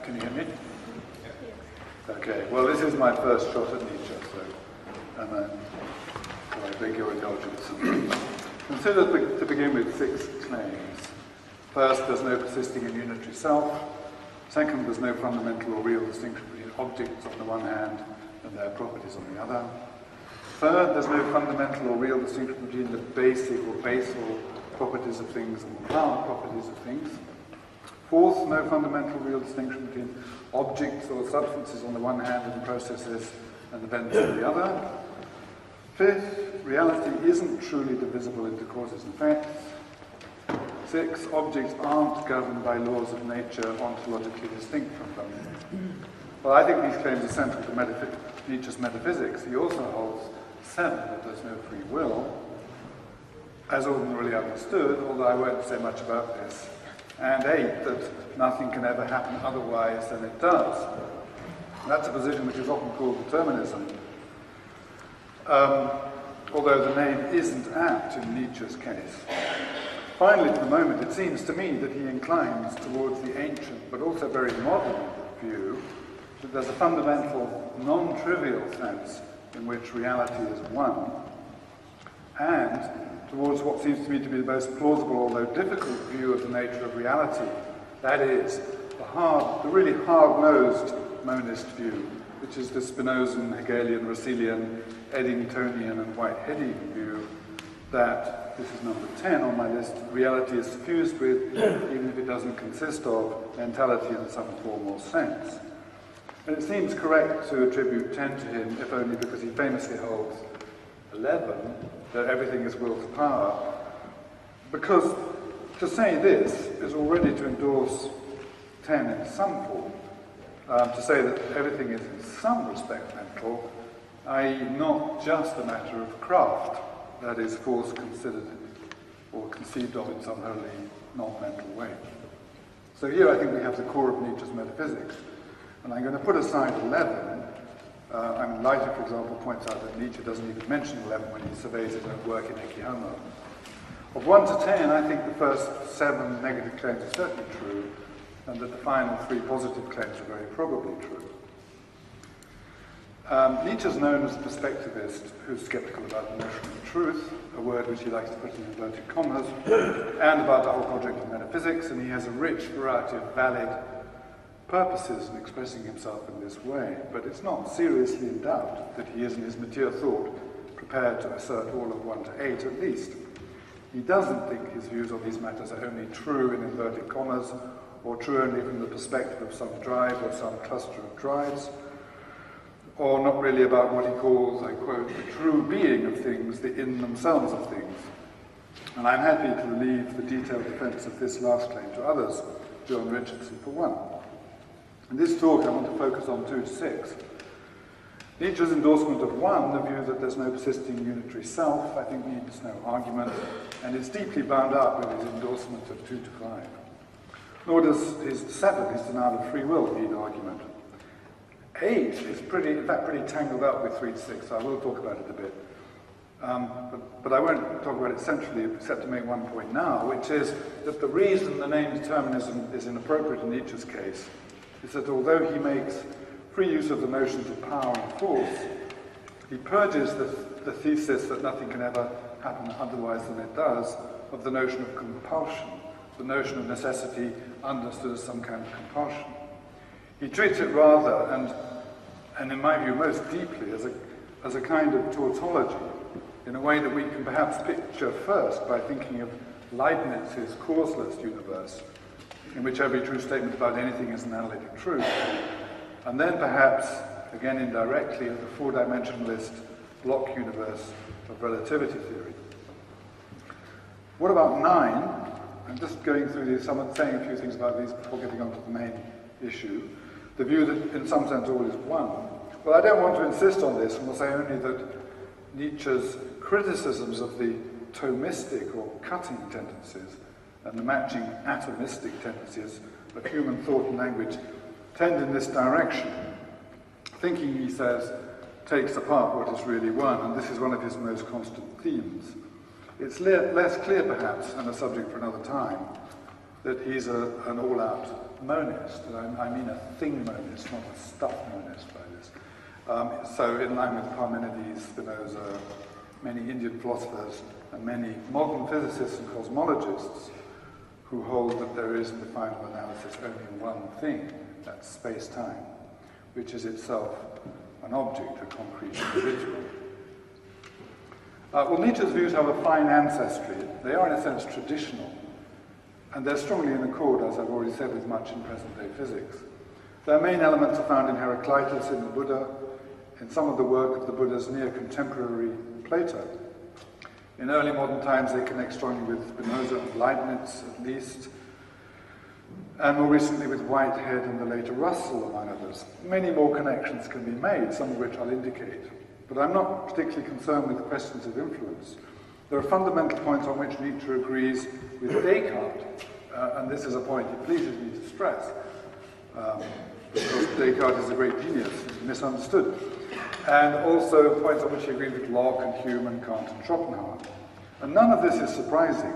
Can you hear me? Okay, well this is my first shot at Nietzsche, so I beg your indulgence. Consider to begin with 6 claims. First, there's no persisting and unitary self. Second, there's no fundamental or real distinction between objects on the one hand and their properties on the other. Third, there's no fundamental or real distinction between the basic or basal properties of things and the plant properties of things. Fourth, no fundamental real distinction between objects or substances on the one hand and processes and events on the other. Fifth, reality isn't truly divisible into causes and effects. 6, objects aren't governed by laws of nature ontologically distinct from them. Well, I think these claims are central to Nietzsche's metaphysics. He also holds 7, that there's no free will, as ordinarily understood, although I won't say much about this, and 8, that nothing can ever happen otherwise than it does. And that's a position which is often called determinism, although the name isn't apt in Nietzsche's case. Finally, for the moment, it seems to me that he inclines towards the ancient, but also very modern view, that there's a fundamental, non-trivial sense in which reality is one, and towards what seems to me to be the most plausible, although difficult, view of the nature of reality. That is, the really hard-nosed monist view, which is the Spinozan, Hegelian, Russellian, Eddingtonian, and Whiteheadian view that, this is number 10 on my list, reality is suffused with, even if it doesn't consist of, mentality in some form or sense. And it seems correct to attribute 10 to him, if only because he famously holds 11, that everything is will to power, because to say this is already to endorse 10 in some form. To say that everything is in some respect mental, i.e. not just a matter of craft, that is, force considered or conceived of in some wholly non-mental way. So here I think we have the core of Nietzsche's metaphysics. And I'm going to put aside 11. Leiter, for example, points out that Nietzsche doesn't even mention 11 when he surveys his own work in Ecce Homo. Of 1 to 10, I think the first 7 negative claims are certainly true, and that the final 3 positive claims are very probably true. Nietzsche is known as a perspectivist who's skeptical about the notion of truth, a word which he likes to put in inverted commas, and about the whole project of metaphysics, and he has a rich variety of valid purposes in expressing himself in this way, but it's not seriously in doubt that he is in his mature thought prepared to assert all of 1 to 8 at least. He doesn't think his views on these matters are only true in inverted commas, or true only from the perspective of some drive or some cluster of drives, or not really about what he calls, I quote, the true being of things, the in themselves of things. And I'm happy to leave the detailed defense of this last claim to others, John Richardson for one. In this talk I want to focus on 2 to 6. Nietzsche's endorsement of 1, the view that there's no persisting unitary self, I think needs no argument, and is deeply bound up with his endorsement of 2 to 5. Nor does his 7, his denial of free will, need argument. 8 is pretty tangled up with 3 to 6, so I will talk about it a bit. But I won't talk about it centrally, except to make one point now, which is that the reason the name determinism is inappropriate in Nietzsche's case is that although he makes free use of the notions of power and force, he purges the thesis that nothing can ever happen otherwise than it does of the notion of compulsion, the notion of necessity understood as some kind of compulsion. He treats it rather, and in my view most deeply, as a kind of tautology, in a way that we can perhaps picture first by thinking of Leibniz's causeless universe, in which every true statement about anything is an analytic truth, and then perhaps, again indirectly, of the 4-dimensionalist block universe of relativity theory. What about 9? I'm just going through these, saying a few things about these before getting on to the main issue. The view that in some sense all is one. Well, I don't want to insist on this, and will say only that Nietzsche's criticisms of the Thomistic or cutting tendencies and the matching atomistic tendencies of human thought and language tend in this direction. Thinking, he says, takes apart what is really one, and this is one of his most constant themes. It's less clear, perhaps, and a subject for another time, that he's an all-out monist. And I mean a thing monist, not a stuff monist by this. So in line with Parmenides, Spinoza, many Indian philosophers, and many modern physicists and cosmologists who hold that there is, in the final analysis, only one thing, that's space-time, which is itself an object, a concrete individual. Well, Nietzsche's views have a fine ancestry. They are, in a sense, traditional, and they're strongly in accord, as I've already said, with much in present-day physics. Their main elements are found in Heraclitus, in the Buddha, in some of the work of the Buddha's near contemporary Plato. In early modern times, they connect strongly with Spinoza and Leibniz, at least, and more recently with Whitehead and the later Russell, among others. Many more connections can be made, some of which I'll indicate. But I'm not particularly concerned with questions of influence. There are fundamental points on which Nietzsche agrees with Descartes, and this is a point it pleases me to stress, because Descartes is a great genius, misunderstood. And also points on which he agrees with Locke and Hume and Kant and Schopenhauer. And none of this is surprising.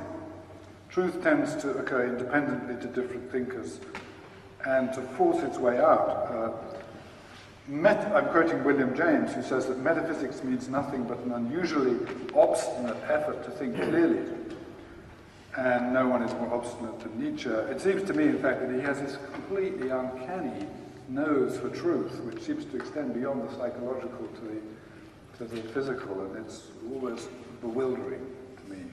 Truth tends to occur independently to different thinkers and to force its way out. I'm quoting William James, who says that metaphysics means nothing but an unusually obstinate effort to think clearly. And no one is more obstinate than Nietzsche. It seems to me, in fact, that he has this completely uncanny nose for truth, which seems to extend beyond the psychological to the physical, and it's always bewildering to me.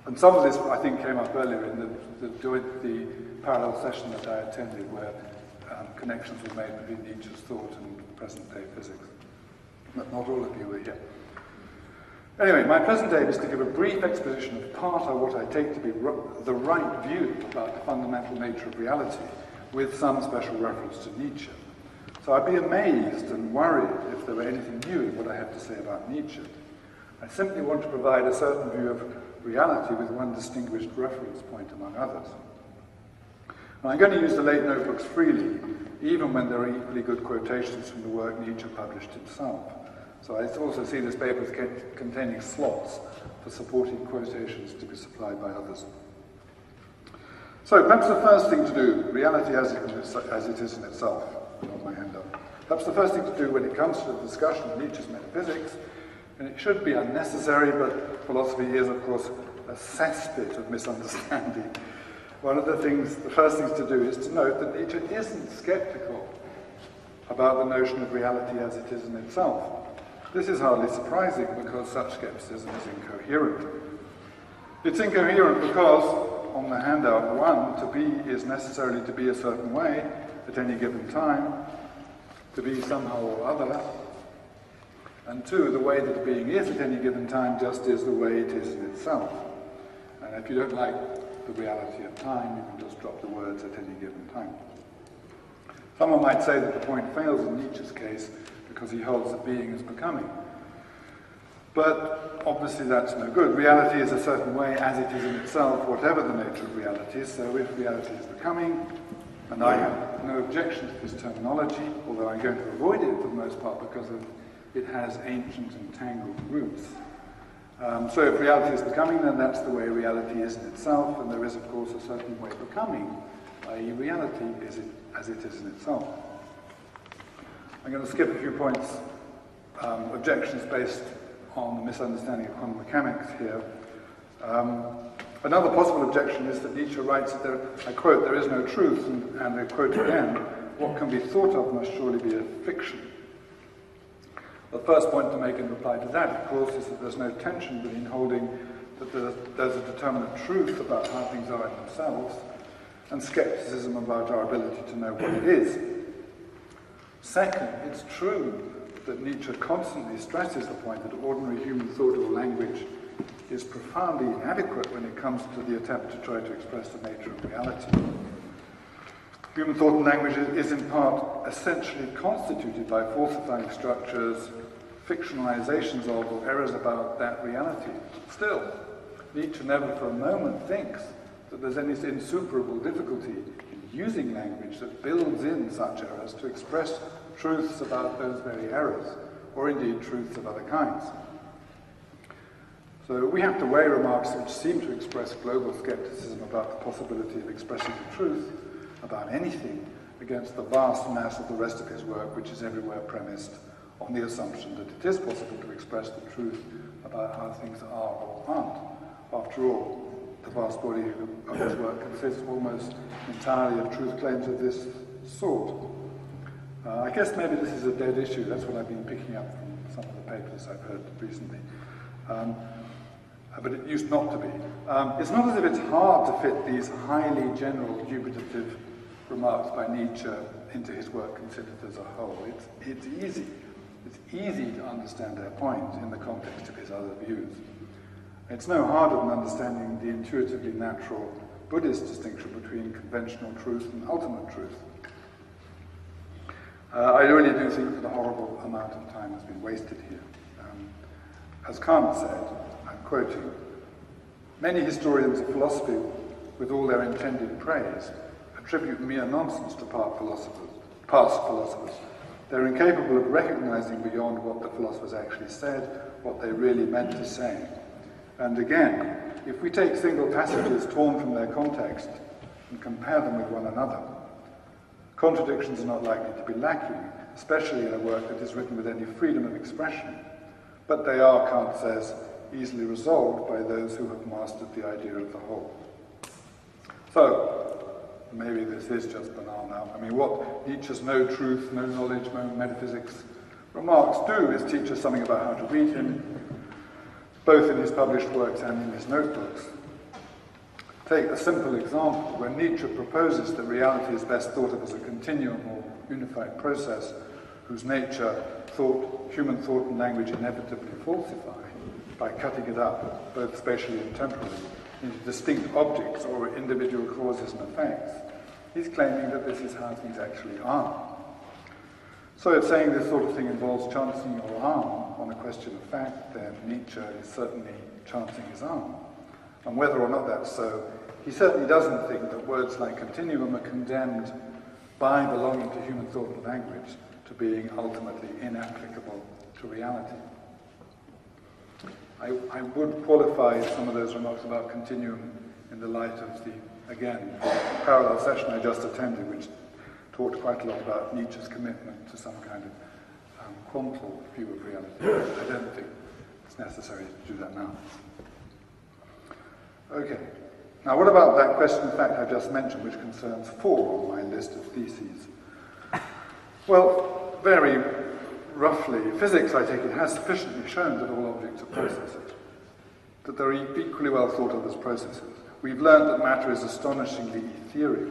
And some of this, I think, came up earlier in the parallel session that I attended, where connections were made between Nietzsche's thought and present-day physics. But not all of you were here. Anyway, my present aim is to give a brief exposition of part of what I take to be the right view about the fundamental nature of reality, with some special reference to Nietzsche. So I'd be amazed and worried if there were anything new in what I have to say about Nietzsche. I simply want to provide a certain view of reality with one distinguished reference point among others. And I'm going to use the late notebooks freely, even when there are equally good quotations from the work Nietzsche published himself. So I also see this paper as containing slots for supporting quotations to be supplied by others. So perhaps the first thing to do, reality as it is in itself, not my handout. Perhaps the first thing to do when it comes to the discussion of Nietzsche's metaphysics, and it should be unnecessary, but philosophy is, of course, a cesspit of misunderstanding. The first things to do is to note that Nietzsche isn't skeptical about the notion of reality as it is in itself. This is hardly surprising because such skepticism is incoherent. It's incoherent because, on the handout, one, to be is necessarily to be a certain way at any given time, to be somehow or other, and two, the way that being is at any given time just is the way it is in itself. And if you don't like the reality of time, you can just drop the words at any given time. Someone might say that the point fails in Nietzsche's case because he holds that being is becoming. But obviously that's no good. Reality is a certain way as it is in itself, whatever the nature of reality is. So if reality is becoming, and I have no objection to this terminology, although I'm going to avoid it for the most part because it has ancient and tangled roots. So if reality is becoming, then that's the way reality is in itself, and there is, of course, a certain way of becoming, i.e. reality is as it is in itself. I'm going to skip a few points, objections based on the misunderstanding of quantum mechanics here. Another possible objection is that Nietzsche writes that I quote, there is no truth, and I quote again, what can be thought of must surely be a fiction. The first point to make in reply to that, of course, is that there's no tension between holding that there's a determinate truth about how things are in themselves and skepticism about our ability to know what it is. Second, it's true that Nietzsche constantly stresses the point that ordinary human thought or language is profoundly inadequate when it comes to the attempt to try to express the nature of reality. Human thought and language is in part essentially constituted by falsifying structures, fictionalizations of, or errors about that reality. Still, Nietzsche never for a moment thinks that there's any insuperable difficulty in using language that builds in such errors to express truths about those very errors, or indeed truths of other kinds. So we have to weigh remarks which seem to express global skepticism about the possibility of expressing the truth about anything against the vast mass of the rest of his work, which is everywhere premised on the assumption that it is possible to express the truth about how things are or aren't. After all, the vast body of his work consists almost entirely of truth claims of this sort. I guess maybe this is a dead issue. That's what I've been picking up from some of the papers I've heard recently. But it used not to be. It's not as if it's hard to fit these highly general, dubitative remarks by Nietzsche into his work considered as a whole. It's easy. It's easy to understand their point in the context of his other views. It's no harder than understanding the intuitively natural Buddhist distinction between conventional truth and ultimate truth. I really do think that a horrible amount of time has been wasted here. As Kant said, I'm quoting, "Many historians of philosophy, with all their intended praise, attribute mere nonsense to past philosophers. They're incapable of recognizing beyond what the philosophers actually said, what they really meant to say. And again, if we take single passages torn from their context and compare them with one another, contradictions are not likely to be lacking, especially in a work that is written with any freedom of expression. But they are, Kant says, easily resolved by those who have mastered the idea of the whole." So, maybe this is just banal now. I mean, what Nietzsche's no truth, no knowledge, no metaphysics remarks do is teach us something about how to read him, both in his published works and in his notebooks. Take a simple example. When Nietzsche proposes that reality is best thought of as a continuum or unified process whose nature, human thought and language inevitably falsify by cutting it up, both spatially and temporally, into distinct objects or individual causes and effects, he's claiming that this is how things actually are. So if saying this sort of thing involves chancing your arm on a question of fact, then Nietzsche is certainly chancing his arm. And whether or not that's so, he certainly doesn't think that words like continuum are condemned by belonging to human thought and language to being ultimately inapplicable to reality. I would qualify some of those remarks about continuum in the light of the, again, parallel session I just attended, which talked quite a lot about Nietzsche's commitment to some kind of quantal view of reality. I don't think it's necessary to do that now. Okay. Now, what about that question of fact I just mentioned, which concerns 4 on my list of theses? Well, very roughly, physics, I take it, has sufficiently shown that all objects are processes, that they're equally well thought of as processes. We've learned that matter is astonishingly ethereal,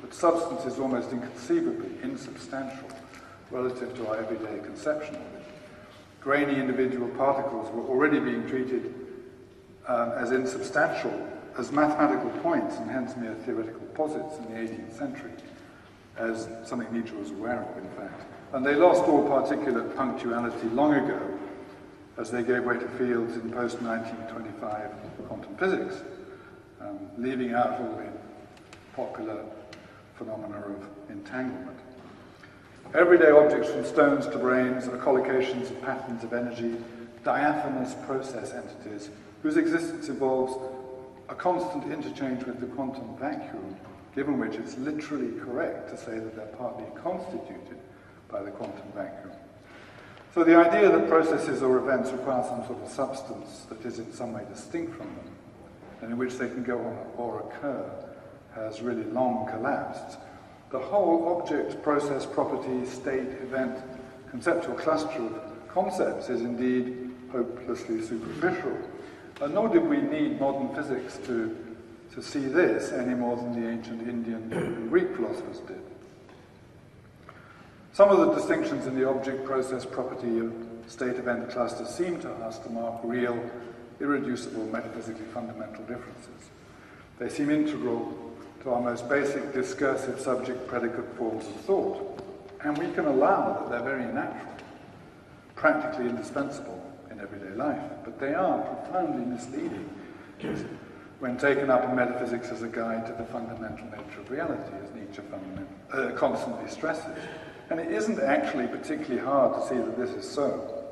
that substance is almost inconceivably insubstantial relative to our everyday conception of it. Grainy individual particles were already being treated as insubstantial, as mathematical points, and hence mere theoretical posits in the 18th century, as something Nietzsche was aware of, in fact. And they lost all particulate punctuality long ago, as they gave way to fields in post-1925 quantum physics, leaving out all the popular phenomena of entanglement. Everyday objects from stones to brains are collocations of patterns of energy, diaphanous process entities, whose existence involves a constant interchange with the quantum vacuum, given which it's literally correct to say that they're partly constituted by the quantum vacuum. So the idea that processes or events require some sort of substance that is in some way distinct from them, and in which they can go on or occur, has really long collapsed. The whole object, process, property, state, event, conceptual cluster of concepts is indeed hopelessly superficial. Nor did we need modern physics to see this any more than the ancient Indian and Greek philosophers did. Some of the distinctions in the object, process, property, state, event cluster seem to us to mark real, irreducible, metaphysically fundamental differences. They seem integral to our most basic discursive subject-predicate forms of thought, and we can allow that they're very natural, practically indispensable in everyday life, but they are profoundly misleading when taken up in metaphysics as a guide to the fundamental nature of reality, as Nietzsche constantly stresses. And it isn't actually particularly hard to see that this is so.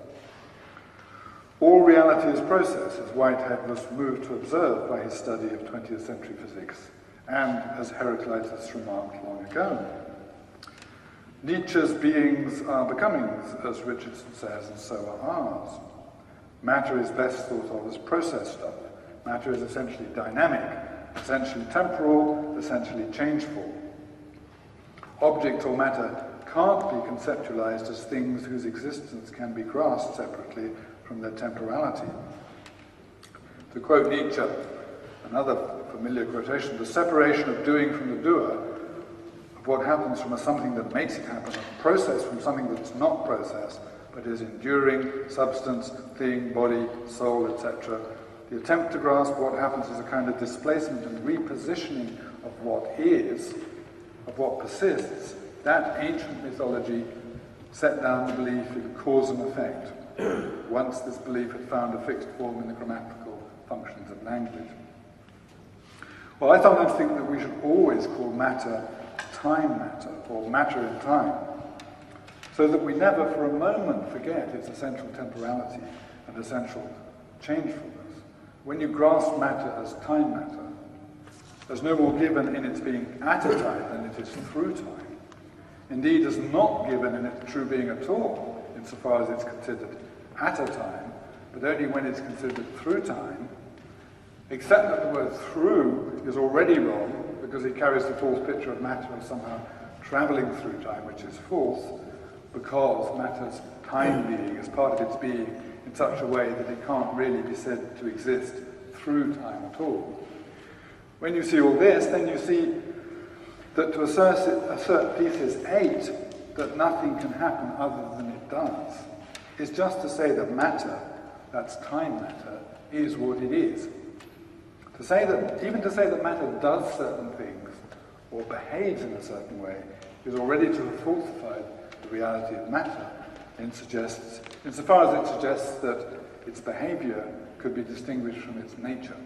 All reality is process, as Whitehead was moved to observe by his study of 20th century physics, and as Heraclitus remarked long ago. Nietzsche's beings are becomings, as Richardson says, and so are ours. Matter is best thought of as process stuff. Matter is essentially dynamic, essentially temporal, essentially changeful. Object or matter can't be conceptualized as things whose existence can be grasped separately from their temporality. To quote Nietzsche, another familiar quotation, the separation of doing from the doer, of what happens from a something that makes it happen, a process from something that's not process, but is enduring, substance, thing, body, soul, etc. The attempt to grasp what happens is a kind of displacement and repositioning of what is, of what persists. That ancient mythology set down the belief in cause and effect, once this belief had found a fixed form in the grammatical functions of language. Well, I sometimes think that we should always call matter time matter, or matter in time, so that we never for a moment forget its essential temporality and essential changefulness. When you grasp matter as time matter, there's no more given in its being at a time than it is through time. Indeed, is not given in its true being at all, insofar as it's considered at a time, but only when it's considered through time, except that the word through is already wrong, because it carries the false picture of matter as somehow travelling through time, which is false, because matter's time being is part of its being in such a way that it can't really be said to exist through time at all. When you see all this, then you see that to assert thesis 8, that nothing can happen other than it does, is just to say that matter, that's time matter, is what it is. To say that, even to say that matter does certain things, or behaves in a certain way, is already to have falsified the reality of matter, and suggests, insofar as it suggests that its behavior could be distinguished from its nature.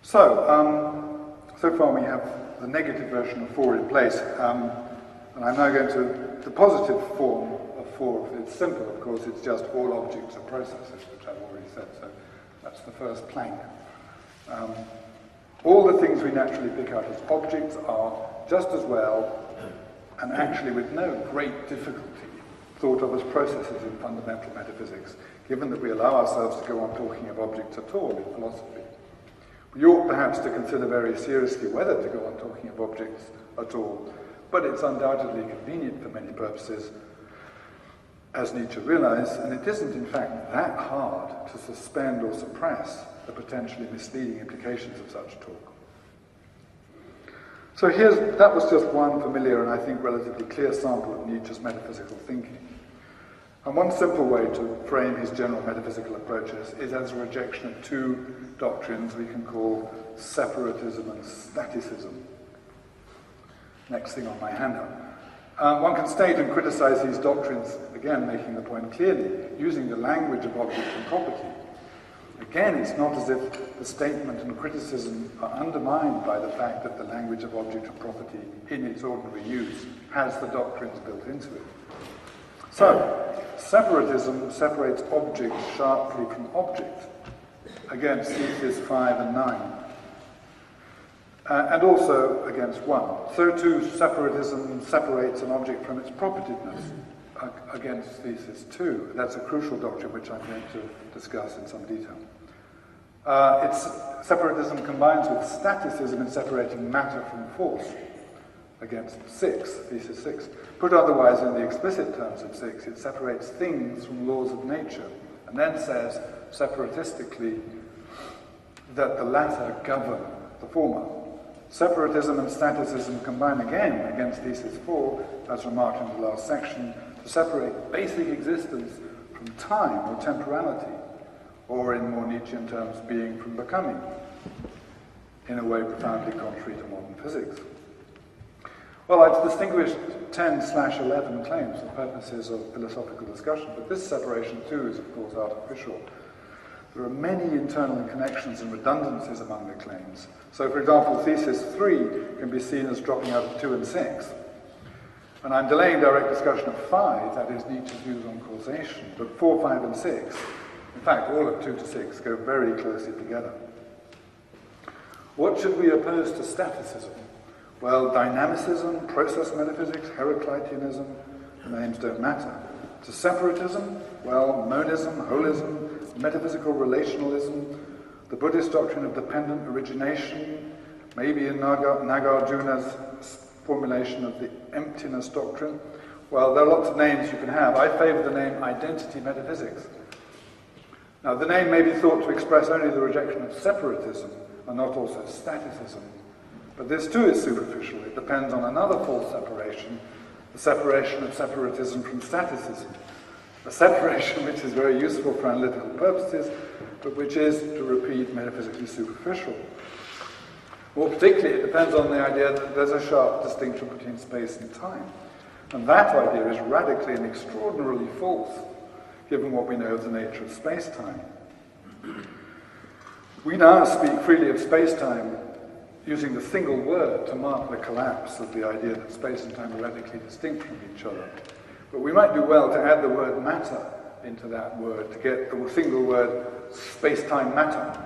So far we have the negative version of 4 in place, and I'm now going to the positive form of 4. It's simple, of course, it's just all objects are processes, which I've already said, so that's the first plank. All the things we naturally pick out as objects are just as well, and actually with no great difficulty, thought of as processes in fundamental metaphysics, given that we allow ourselves to go on talking of objects at all in philosophy. We ought perhaps to consider very seriously whether to go on talking of objects at all, but it's undoubtedly convenient for many purposes, as Nietzsche realized, and it isn't in fact that hard to suspend or suppress the potentially misleading implications of such talk. So that was just one familiar and I think relatively clear sample of Nietzsche's metaphysical thinking. And one simple way to frame his general metaphysical approaches is as a rejection of 2 doctrines we can call separatism and staticism. Next thing on my handout. One can state and criticize these doctrines, again making the point clearly, using the language of object and property. Again, it's not as if the statement and criticism are undermined by the fact that the language of object and property in its ordinary use has the doctrines built into it. So, separatism separates object sharply from object, against thesis 5 and 9, and also against 1. So too, separatism separates an object from its propertedness, against thesis 2. That's a crucial doctrine which I'm going to discuss in some detail. Separatism combines with staticism in separating matter from force, against 6, thesis 6. Put otherwise, in the explicit terms of 6, it separates things from laws of nature, and then says, separatistically, that the latter govern the former. Separatism and staticism combine again against thesis 4, as remarked in the last section, to separate basic existence from time or temporality, or in more Nietzschean terms, being from becoming, in a way profoundly contrary to modern physics. Well, I've distinguished 10/11 claims for purposes of philosophical discussion, but this separation too is of course artificial. There are many internal connections and redundancies among the claims. So, for example, thesis 3 can be seen as dropping out of 2 and 6. And I'm delaying direct discussion of 5, that is Nietzsche's views on causation, but 4, 5, and 6, in fact, all of 2 to 6 go very closely together. What should we oppose to staticism? Well, dynamicism, process metaphysics, Heracliteanism, the names don't matter. To separatism, well, monism, holism, metaphysical relationalism, the Buddhist doctrine of dependent origination, maybe in Nagarjuna's formulation of the emptiness doctrine. Well, there are lots of names you can have. I favour the name identity metaphysics. Now, the name may be thought to express only the rejection of separatism and not also staticism. But this too is superficial. It depends on another false separation, the separation of separatism from staticism. A separation which is very useful for analytical purposes, but which is, to repeat, metaphysically superficial. More particularly, it depends on the idea that there's a sharp distinction between space and time. And that idea is radically and extraordinarily false, given what we know of the nature of space-time. We now speak freely of space-time using the single word to mark the collapse of the idea that space and time are radically distinct from each other. But we might do well to add the word matter into that word, to get the single word space-time matter.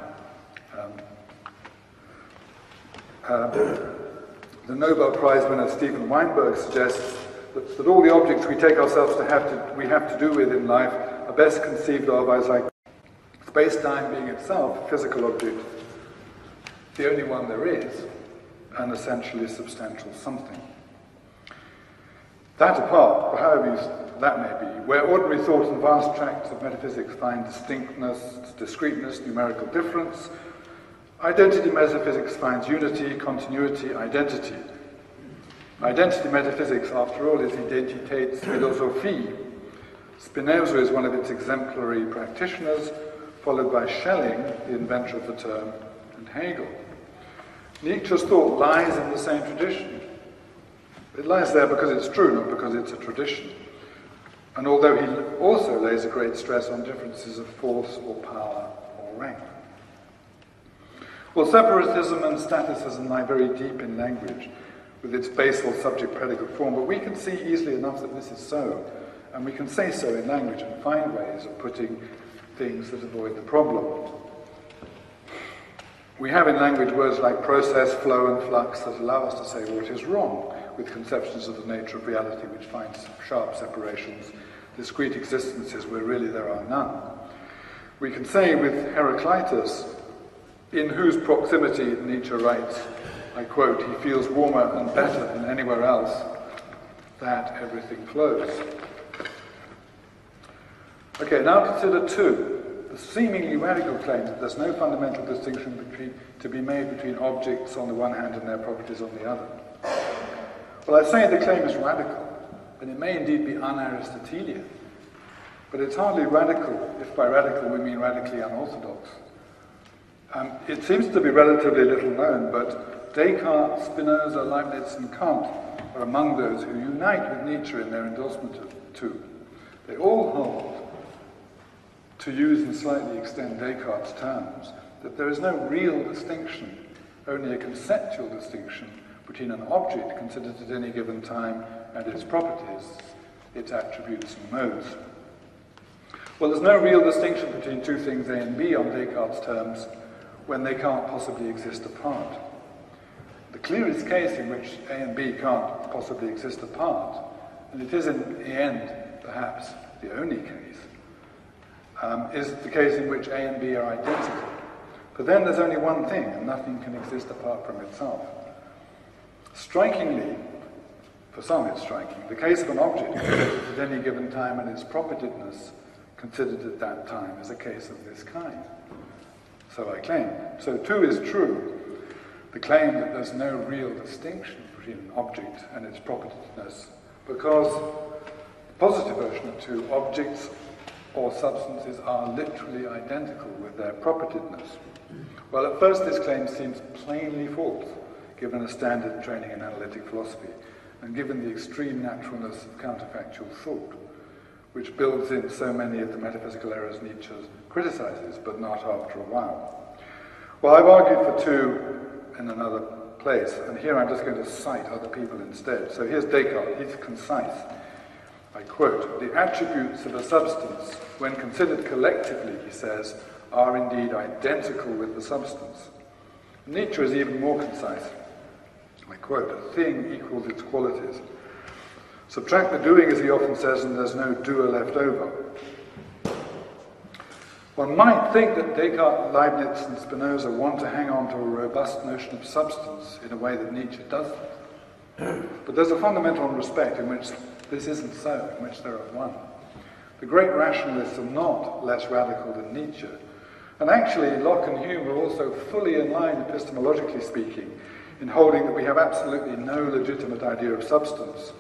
The Nobel Prize winner Steven Weinberg suggests that all the objects we take ourselves we have to do with in life are best conceived of as like space-time being itself a physical object, the only one there is, an essentially substantial something. That apart, however that may be, where ordinary thought and vast tracts of metaphysics find distinctness, discreteness, numerical difference, identity metaphysics finds unity, continuity, identity. Identity metaphysics, after all, is Identitäts Philosophie. Spinoza is one of its exemplary practitioners, followed by Schelling, the inventor of the term, and Hegel. Nietzsche's thought lies in the same tradition. It lies there because it's true, not because it's a tradition. And although he also lays a great stress on differences of force or power or rank. Well, separatism and staticism lie very deep in language, with its basal subject-predicate form, but we can see easily enough that this is so, and we can say so in language and find ways of putting things that avoid the problem. We have in language words like process, flow, and flux that allow us to say what is wrong with conceptions of the nature of reality which find sharp separations, discrete existences where really there are none. We can say with Heraclitus, in whose proximity, Nietzsche writes, I quote, he feels warmer and better than anywhere else, that everything flows. Okay, now consider 2. The seemingly radical claim that there's no fundamental distinction to be made between objects on the one hand and their properties on the other. Well, I say the claim is radical, and it may indeed be un-Aristotelian, but it's hardly radical if by radical we mean radically unorthodox. It seems to be relatively little known, but Descartes, Spinoza, Leibniz, and Kant are among those who unite with Nietzsche in their endorsement of 2. They all hold, to use and slightly extend Descartes' terms, that there is no real distinction, only a conceptual distinction between an object considered at any given time and its properties, its attributes and modes. Well, there's no real distinction between 2 things A and B on Descartes' terms when they can't possibly exist apart. The clearest case in which A and B can't possibly exist apart, and it is in the end perhaps the only case, is the case in which A and B are identical. But then there's only one thing, and nothing can exist apart from itself. Strikingly, for some it's striking, the case of an object considered at any given time and its propertedness considered at that time is a case of this kind. So I claim. So 2 is true. The claim that there's no real distinction between an object and its propertedness, because the positive version of 2, objects or substances are literally identical with their propertedness. Well, at first this claim seems plainly false, given a standard training in analytic philosophy, and given the extreme naturalness of counterfactual thought, which builds in so many of the metaphysical errors Nietzsche criticizes, but not after a while. Well, I've argued for 2 in another place. And here I'm just going to cite other people instead. So here's Descartes. He's concise. I quote, "The attributes of a substance, when considered collectively," he says, "are indeed identical with the substance." Nietzsche is even more concise. I quote, "A thing equals its qualities. Subtract the doing," as he often says, "and there's no doer left over." One might think that Descartes, Leibniz, and Spinoza want to hang on to a robust notion of substance in a way that Nietzsche doesn't. But there's a fundamental respect in which this isn't so, in which they're at one. The great rationalists are not less radical than Nietzsche. And actually, Locke and Hume are also fully in line, epistemologically speaking, in holding that we have absolutely no legitimate idea of substance,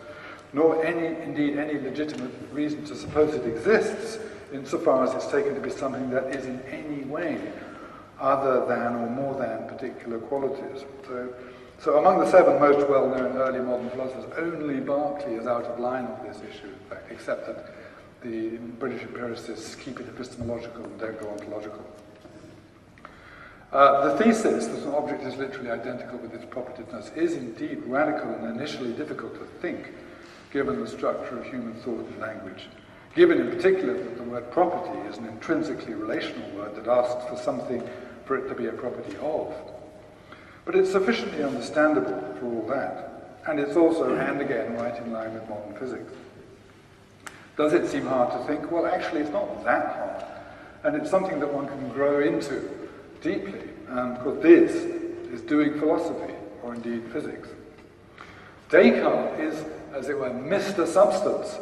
nor indeed any legitimate reason to suppose it exists, insofar as it's taken to be something that is in any way other than or more than particular qualities. So among the seven most well-known early modern philosophers, only Berkeley is out of line on this issue, except that the British empiricists keep it epistemological and don't go ontological. The thesis that an object is literally identical with its propertedness is indeed radical and initially difficult to think, given the structure of human thought and language. Given in particular that the word property is an intrinsically relational word that asks for something for it to be a property of. But it's sufficiently understandable for all that, and it's also, and again, right in line with modern physics. Does it seem hard to think? Well, actually, it's not that hard, and it's something that one can grow into deeply, because this is doing philosophy, or indeed physics. Descartes is, as it were, Mr. Substance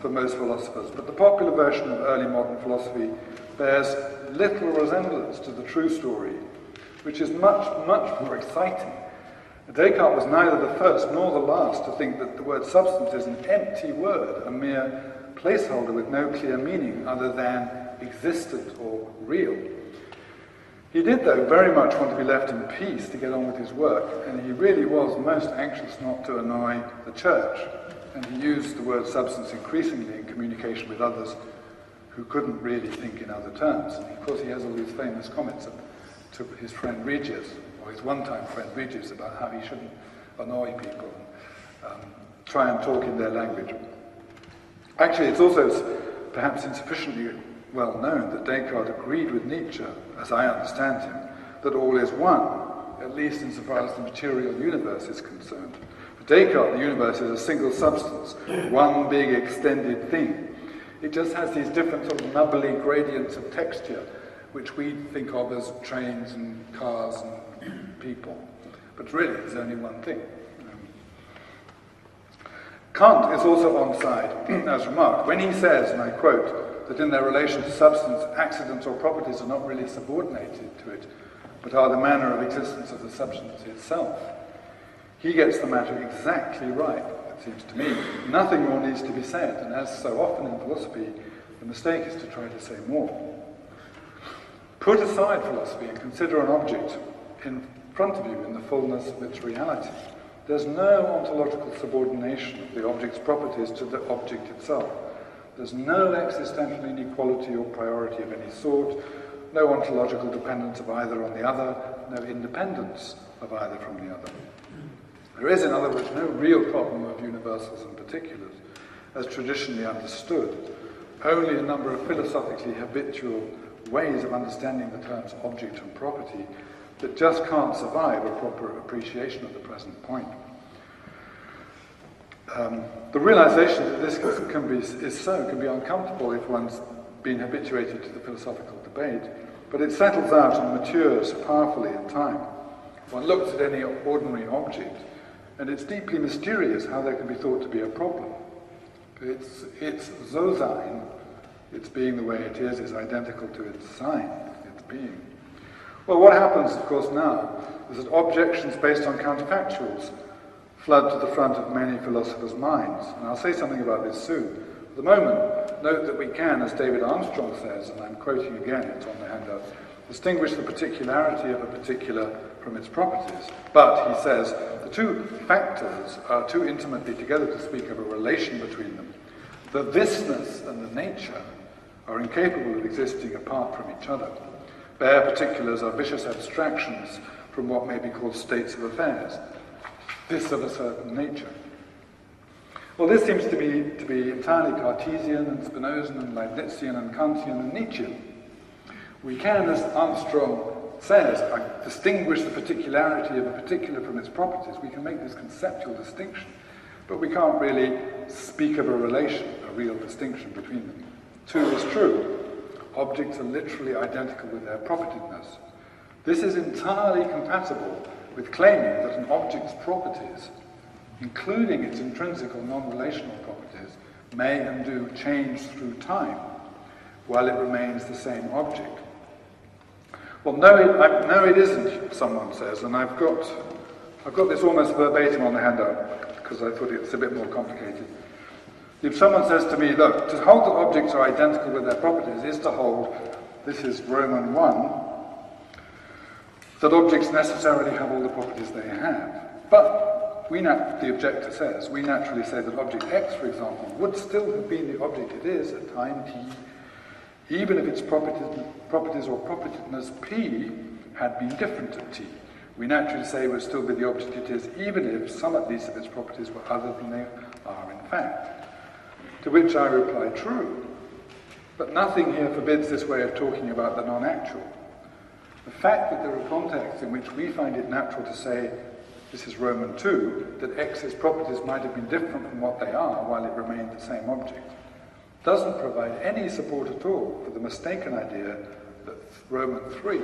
for most philosophers, but the popular version of early modern philosophy bears little resemblance to the true story, which is much, much more exciting. Descartes was neither the first nor the last to think that the word substance is an empty word, a mere placeholder with no clear meaning other than existent or real. He did, though, very much want to be left in peace to get on with his work, and he really was most anxious not to annoy the church. And he used the word substance increasingly in communication with others who couldn't really think in other terms. And of course, he has all these famous comments to his friend Regius, or his one-time friend Regius, about how he shouldn't annoy people and try and talk in their language. Actually, it's also perhaps insufficiently well known that Descartes agreed with Nietzsche, as I understand him, that all is one, at least insofar as the material universe is concerned. For Descartes, the universe is a single substance, one big extended thing. It just has these different sort of nubbly gradients of texture, which we think of as trains and cars and people. But really, it's only one thing. Kant is also on side, as remarked, when he says, and I quote, that in their relation to substance, accidents or properties are not really subordinated to it, but are the manner of existence of the substance itself. He gets the matter exactly right, it seems to me. Nothing more needs to be said, and as so often in philosophy, the mistake is to try to say more. Put aside philosophy and consider an object in front of you in the fullness of its reality. There's no ontological subordination of the object's properties to the object itself. There's no existential inequality or priority of any sort, no ontological dependence of either on the other, no independence of either from the other. There is, in other words, no real problem of universals and particulars, as traditionally understood, only a number of philosophically habitual ways of understanding the terms object and property that just can't survive a proper appreciation of the present point. The realization that this can be uncomfortable if one's been habituated to the philosophical debate, but it settles out and matures powerfully in time. One looks at any ordinary object, and it's deeply mysterious how there can be thought to be a problem. Its so-sein, its being the way it is identical to its sign, its being. Well, what happens, of course, now is that objections based on counterfactuals flood to the front of many philosophers' minds, and I'll say something about this soon. At the moment, note that we can, as David Armstrong says, and I'm quoting again, it's on the handout, distinguish the particularity of a particular from its properties. But, he says, the two factors are too intimately together to speak of a relation between them. The thisness and the nature are incapable of existing apart from each other. Bare particulars are vicious abstractions from what may be called states of affairs, this of a certain nature. Well, this seems to me to be entirely Cartesian and Spinozan and Leibnizian and Kantian and Nietzschean. We can, as Armstrong says, distinguish the particularity of a particular from its properties. We can make this conceptual distinction, but we can't really speak of a relation, a real distinction between them. Two is true. Objects are literally identical with their propertedness. This is entirely compatible with claiming that an object's properties, including its intrinsic or non-relational properties, may and do change through time while it remains the same object. Well, no, it isn't, someone says, and I've got this almost verbatim on the handout because I thought it's a bit more complicated. If someone says to me, look, to hold that objects are identical with their properties is to hold, this is Roman 1, that objects necessarily have all the properties they have. But the objector says, we naturally say that object X, for example, would still have been the object it is at time t, even if its properties or propertedness P had been different at t. We naturally say it would still be the object it is, even if some at least of its properties were other than they are in fact. To which I reply, true. But nothing here forbids this way of talking about the non-actual. The fact that there are contexts in which we find it natural to say, this is Roman 2, that X's properties might have been different from what they are while it remained the same object, doesn't provide any support at all for the mistaken idea that Roman 3,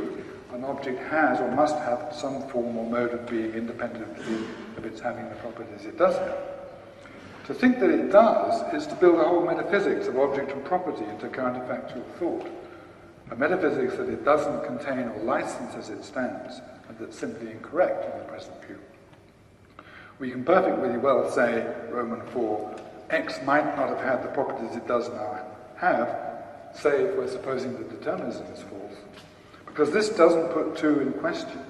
an object has or must have some form or mode of being independently of its having the properties it does have. To think that it does is to build a whole metaphysics of object and property into counterfactual thought, a metaphysics that it doesn't contain or license as it stands, and that's simply incorrect in the present view. We can perfectly well say, Roman 4, X might not have had the properties it does now have, say if we're supposing that determinism is false, because this doesn't put 2 in question.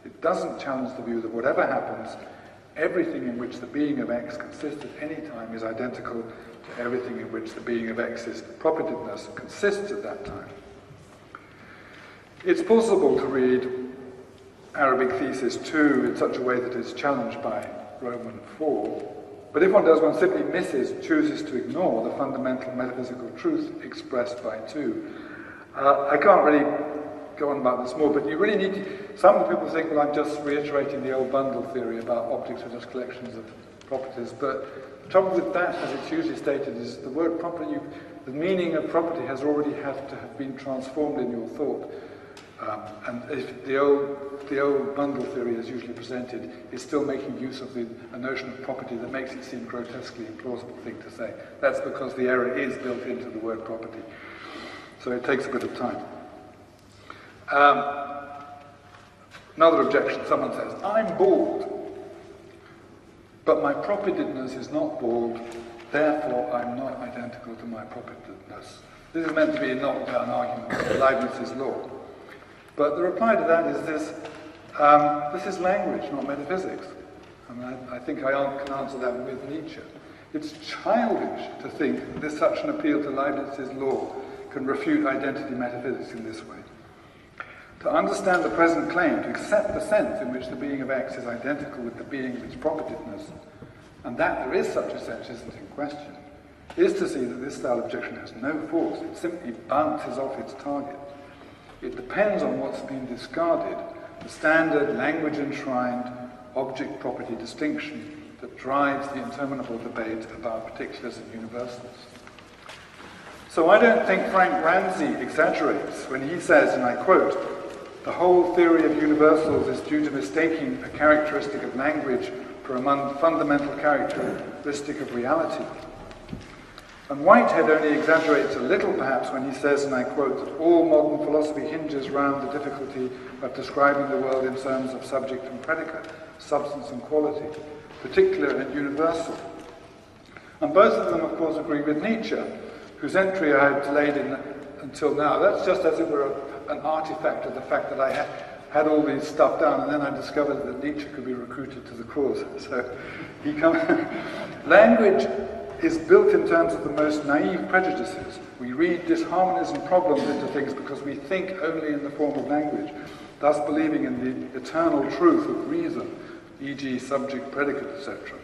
It doesn't challenge the view that whatever happens, everything in which the being of X consists at any time is identical to everything in which the being of X's propertedness consists at that time. It's possible to read Arabic thesis 2 in such a way that it's challenged by Roman 4, but if one does, one simply chooses to ignore the fundamental metaphysical truth expressed by 2. I can't really go on about this more, but you really need to... Some people think, well, I'm just reiterating the old bundle theory about objects are just collections of properties, but the trouble with that, as it's usually stated, is the word property, the meaning of property has already had to have been transformed in your thought. And if the old bundle theory as usually presented is still making use of a notion of property that makes it seem grotesquely implausible thing to say. That's because the error is built into the word property. So it takes a bit of time. Another objection, someone says, I'm bald, but my propertedness is not bald, therefore I'm not identical to my propertedness. This is meant to be a knockdown argument of Leibniz's law. But the reply to that is this is language, not metaphysics. I mean, I think I can answer that with Nietzsche. It's childish to think that such an appeal to Leibniz's law can refute identity metaphysics in this way. To understand the present claim, to accept the sense in which the being of X is identical with the being of its propertedness, and that there is such a sense isn't in question, is to see that this style objection has no force. It simply bounces off its target. It depends on what's been discarded, the standard language-enshrined object-property distinction that drives the interminable debate about particulars and universals. So I don't think Frank Ramsey exaggerates when he says, and I quote, "The whole theory of universals is due to mistaking a characteristic of language for a fundamental characteristic of reality." And Whitehead only exaggerates a little, perhaps, when he says, and I quote, that all modern philosophy hinges round the difficulty of describing the world in terms of subject and predicate, substance and quality, particular and universal. And both of them, of course, agree with Nietzsche, whose entry I had delayed until now. That's just as it were an artifact of the fact that I had all these stuff down, and then I discovered that Nietzsche could be recruited to the cause. So language is built in terms of the most naive prejudices. We read disharmonies and problems into things because we think only in the form of language. thus believing in the eternal truth of reason, e.g. subject, predicate, etc.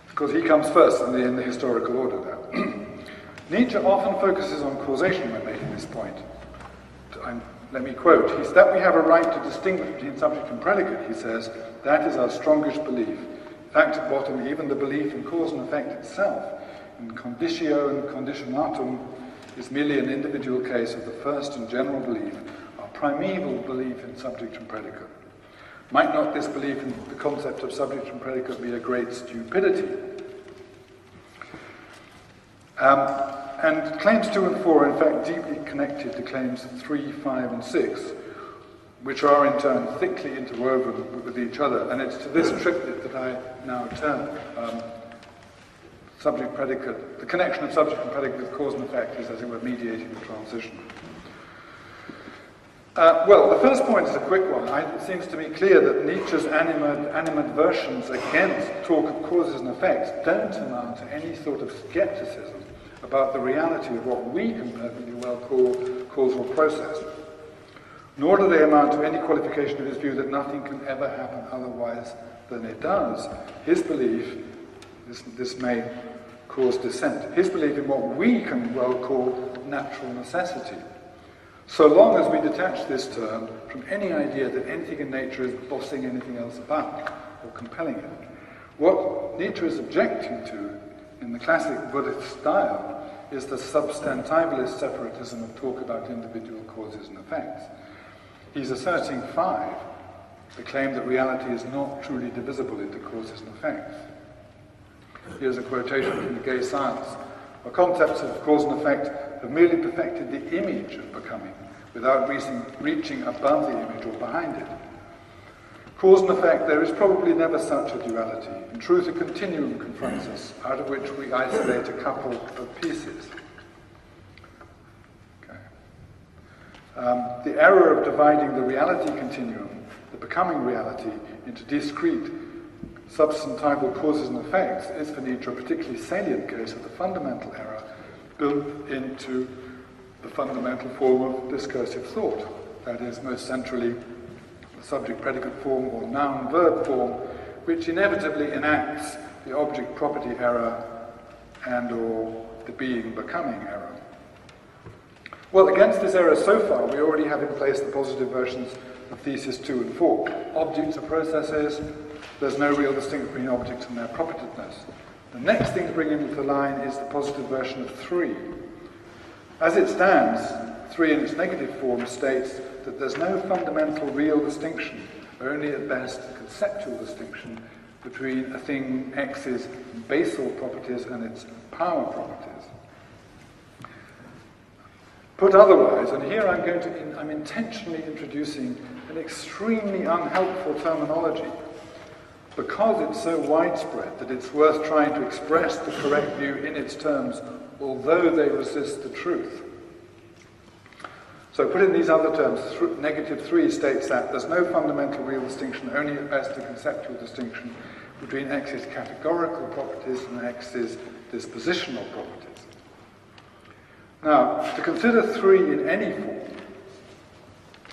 Because he comes first in the historical order there. Nietzsche often focuses on causation when making this point. Let me quote, that we have a right to distinguish between subject and predicate, he says, that is our strongest belief. In fact, at bottom, even the belief in cause and effect itself, in conditio and conditionatum, is merely an individual case of the first and general belief, our primeval belief in subject and predicate. Might not this belief in the concept of subject and predicate be a great stupidity? And claims 2 and 4 are in fact deeply connected to claims 3, 5 and 6, which are in turn thickly interwoven with each other. And it's to this triplet that I now turn. Subject-predicate, the connection of subject and predicate with cause and effect is, as it were, mediating the transition. Well, the first point is a quick one. It seems to me clear that Nietzsche's animadversions against talk of causes and effects don't amount to any sort of skepticism about the reality of what we can perfectly well call causal process. Nor do they amount to any qualification of his view that nothing can ever happen otherwise than it does. His belief, this may cause dissent, his belief in what we can well call natural necessity. So long as we detach this term from any idea that anything in nature is bossing anything else about or compelling it. What Nietzsche is objecting to in the classic Buddhist style is the substantivalist separatism of talk about individual causes and effects. He's asserting 5, the claim that reality is not truly divisible into causes and effects. Here's a quotation from the Gay Science. Our concepts of cause and effect have merely perfected the image of becoming without reaching above the image or behind it. Cause and effect, there is probably never such a duality. In truth, a continuum confronts us, out of which we isolate a couple of pieces. Okay. The error of dividing the reality continuum, the becoming reality, into discrete substantival causes and effects is for Nietzsche a particularly salient case of the fundamental error built into the fundamental form of discursive thought. That is, most centrally, the subject-predicate form or noun-verb form, which inevitably enacts the object-property error and or the being-becoming error. Well, against this error so far, we already have in place the positive versions of thesis 2 and 4. Objects are processes. There's no real distinction between objects and their propertedness. The next thing to bring into the line is the positive version of 3. As it stands, 3 in its negative form states that there's no fundamental real distinction, only at best a conceptual distinction between a thing X's basal properties and its power properties. Put otherwise, and here I'm intentionally introducing an extremely unhelpful terminology, because it's so widespread that it's worth trying to express the correct view in its terms, although they resist the truth. So put in these other terms, negative 3 states that there's no fundamental real distinction, only at best a conceptual distinction between X's categorical properties and X's dispositional properties. Now, to consider 3 in any form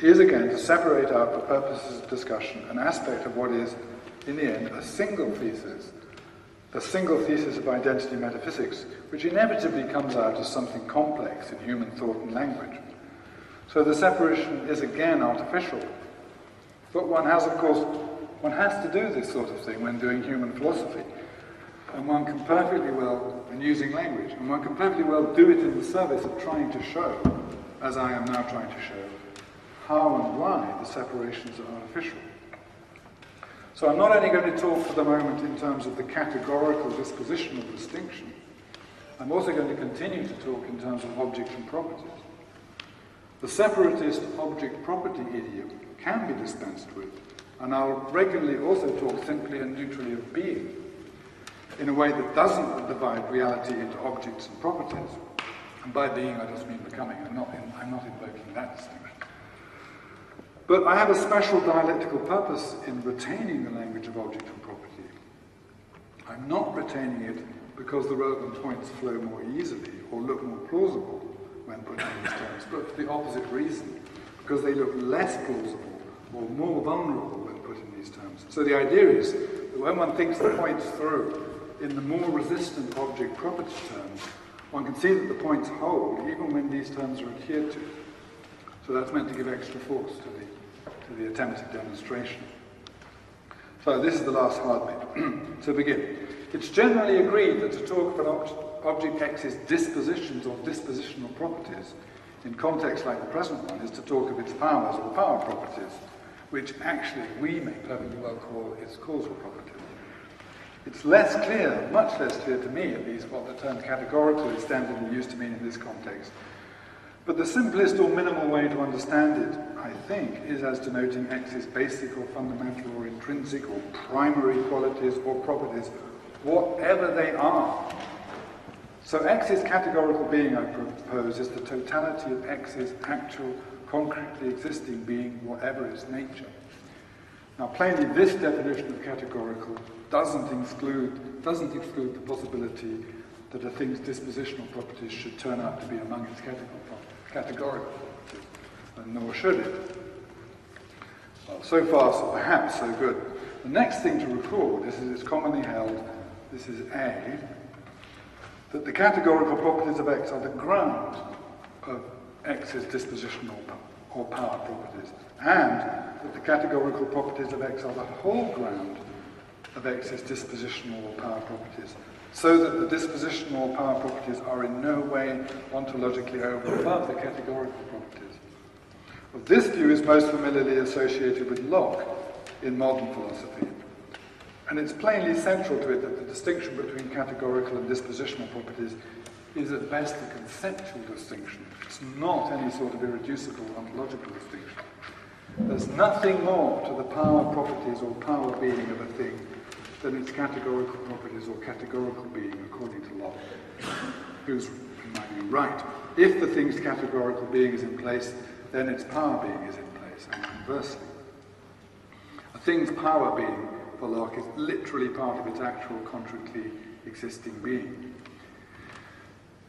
is again to separate out for purposes of discussion an aspect of what is, in the end, a single thesis, the single thesis of identity metaphysics, which inevitably comes out as something complex in human thought and language. So the separation is again artificial. But one has to do this sort of thing when doing human philosophy. And one can perfectly well, when using language, and one can perfectly well do it in the service of trying to show, as I am now trying to show, how and why the separations are artificial. So I'm not only going to talk for the moment in terms of the categorical dispositional distinction, I'm also going to continue to talk in terms of object and properties. The separatist object-property idiom can be dispensed with, and I'll regularly also talk simply and neutrally of being, in a way that doesn't divide reality into objects and properties. And by being, I just mean becoming. I'm not invoking that distinction. But I have a special dialectical purpose in retaining the language of object and property. I'm not retaining it because the relevant points flow more easily or look more plausible when put in these terms, but for the opposite reason. because they look less plausible or more vulnerable when put in these terms. So the idea is that when one thinks the points through in the more resistant object property terms, one can see that the points hold even when these terms are adhered to. So that's meant to give extra force to the attempted demonstration. So this is the last hard bit. To begin, it's generally agreed that to talk of an object X's dispositions or dispositional properties in context like the present one is to talk of its powers or power properties, which actually we may perfectly well call its causal properties. It's less clear, much less clear to me at least, what the term categorical is standardly used to mean in this context. But the simplest or minimal way to understand it, I think, is as denoting X's basic or fundamental or intrinsic or primary qualities or properties, whatever they are. So X's categorical being, I propose, is the totality of X's actual, concretely existing being, whatever its nature. Now, plainly, this definition of categorical doesn't exclude the possibility that a thing's dispositional properties should turn out to be among its categorical properties, and nor should it. Well, so far, so perhaps, so good. The next thing to record, this is it's commonly held, this is A, that the categorical properties of X are the ground of X's dispositional or power properties, and that the categorical properties of X are the whole ground of X's dispositional or power properties, so that the dispositional or power properties are in no way ontologically over and above the categorical properties. Well, this view is most familiarly associated with Locke in modern philosophy, and it's plainly central to it that the distinction between categorical and dispositional properties is at best a conceptual distinction. It's not any sort of irreducible ontological distinction. There's nothing more to the power properties or power being of a thing than its categorical properties or categorical being, according to Locke, who's, in my view, right. If the thing's categorical being is in place, then its power being is in place, and conversely. A thing's power being, for Locke, is literally part of its actual, concretely existing being.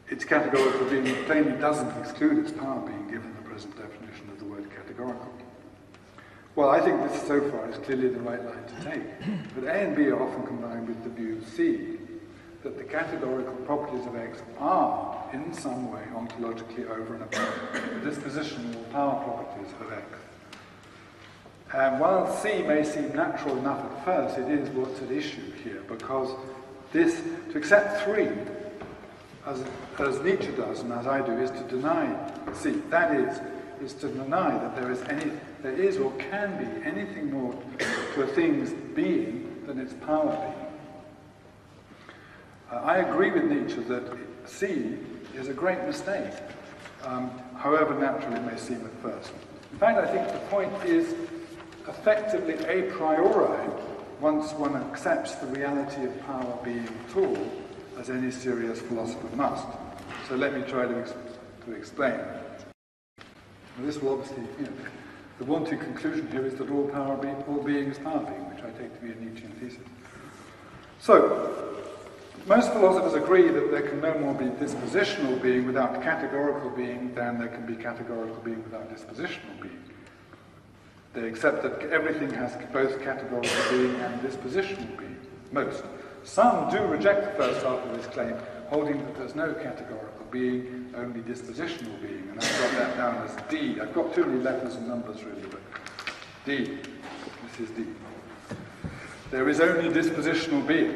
Its categorical being plainly doesn't exclude its power being, given the present definition of the word categorical. Well, I think this so far is clearly the right line to take, but A and B are often combined with the view C, that the categorical properties of X are, in some way, ontologically over and above the dispositional or power properties of X. And while C may seem natural enough at first, it is what's at issue here, because this, to accept 3, as Nietzsche does and as I do, is to deny C. That is to deny that there is or can be anything more to a thing's being than its power being. I agree with Nietzsche that C is a great mistake, however natural it may seem at first. In fact, I think the point is effectively a priori once one accepts the reality of power being at all, as any serious philosopher must. So let me try to explain. Well, this will obviously, the wanted conclusion here is that all being is power being, which I take to be a Nietzschean thesis. So, most philosophers agree that there can no more be dispositional being without categorical being than there can be categorical being without dispositional being. They accept that everything has both categorical being and dispositional being. Most. Some do reject the first half of this claim, holding that there's no categorical being, only dispositional being, and I've got that down as D. I've got too many letters and numbers really, but D. This is D. There is only dispositional being.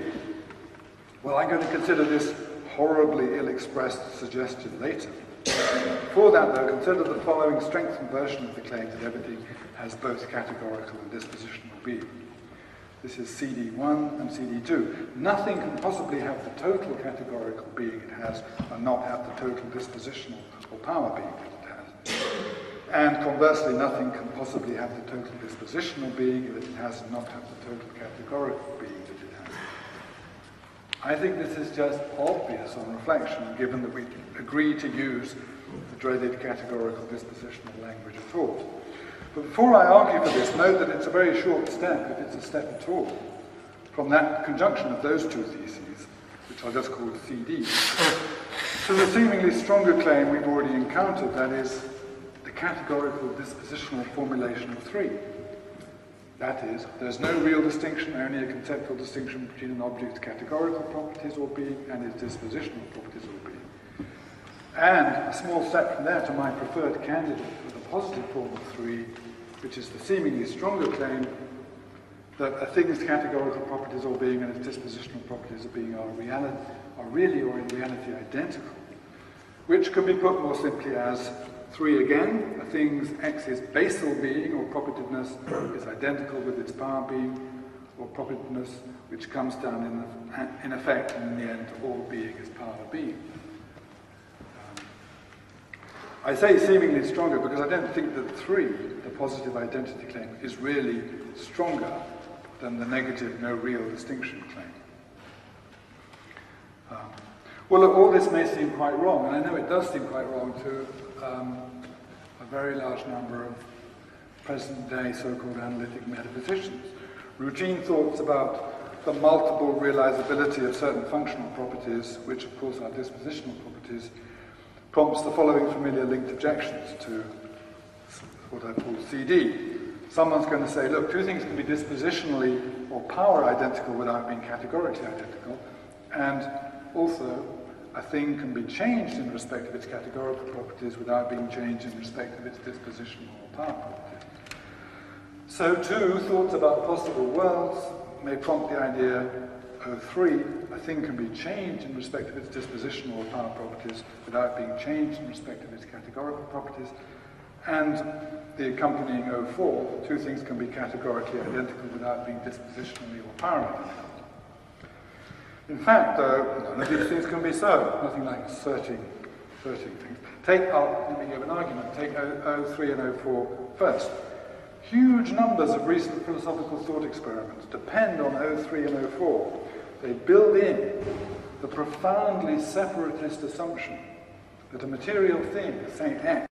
Well, I'm going to consider this horribly ill-expressed suggestion later. Before that, though, consider the following strengthened version of the claim that everything has both categorical and dispositional being. This is CD1 and CD2. Nothing can possibly have the total categorical being it has and not have the total dispositional or power being that it has. And conversely, nothing can possibly have the total dispositional being that it has and not have the total categorical being that it has. I think this is just obvious on reflection, given that we agree to use the dreaded categorical dispositional language at all. But before I argue for this, note that it's a very short step, if it's a step at all, from that conjunction of those two theses, which I'll just call CD, to the seemingly stronger claim we've already encountered, that is, the categorical dispositional formulation of 3. That is, there's no real distinction, only a conceptual distinction between an object's categorical properties or being and its dispositional properties or being. And a small step from there to my preferred candidate for the positive form of 3, which is the seemingly stronger claim that a thing's categorical properties or being and its dispositional properties of being are really or in reality identical, which can be put more simply as 3 again, a thing's x's basal being or propertiveness is identical with its power being or propertiveness, which comes down in effect and in the end to all being is power being. I say seemingly stronger because I don't think that 3, the positive identity claim, is really stronger than the negative no real distinction claim. Well, look, all this may seem quite wrong, and I know it does seem quite wrong to a very large number of present-day so-called analytic metaphysicians. Routine thoughts about the multiple realizability of certain functional properties, which of course are dispositional properties, prompts the following familiar linked objections to what I call CD. Someone's going to say, look, 2 things can be dispositionally or power identical without being categorically identical, and also a thing can be changed in respect of its categorical properties without being changed in respect of its dispositional or power properties. So too, thoughts about possible worlds may prompt the idea, 3, a thing can be changed in respect of its dispositional or power properties without being changed in respect of its categorical properties, and the accompanying 4, 2 things can be categorically identical without being dispositionally or power identical. In fact, though, none of these things can be so. Nothing like asserting things. Let me give an argument. Take 03 and 04 first. Huge numbers of recent philosophical thought experiments depend on 03 and 04. They build in the profoundly separatist assumption that a material thing, say X,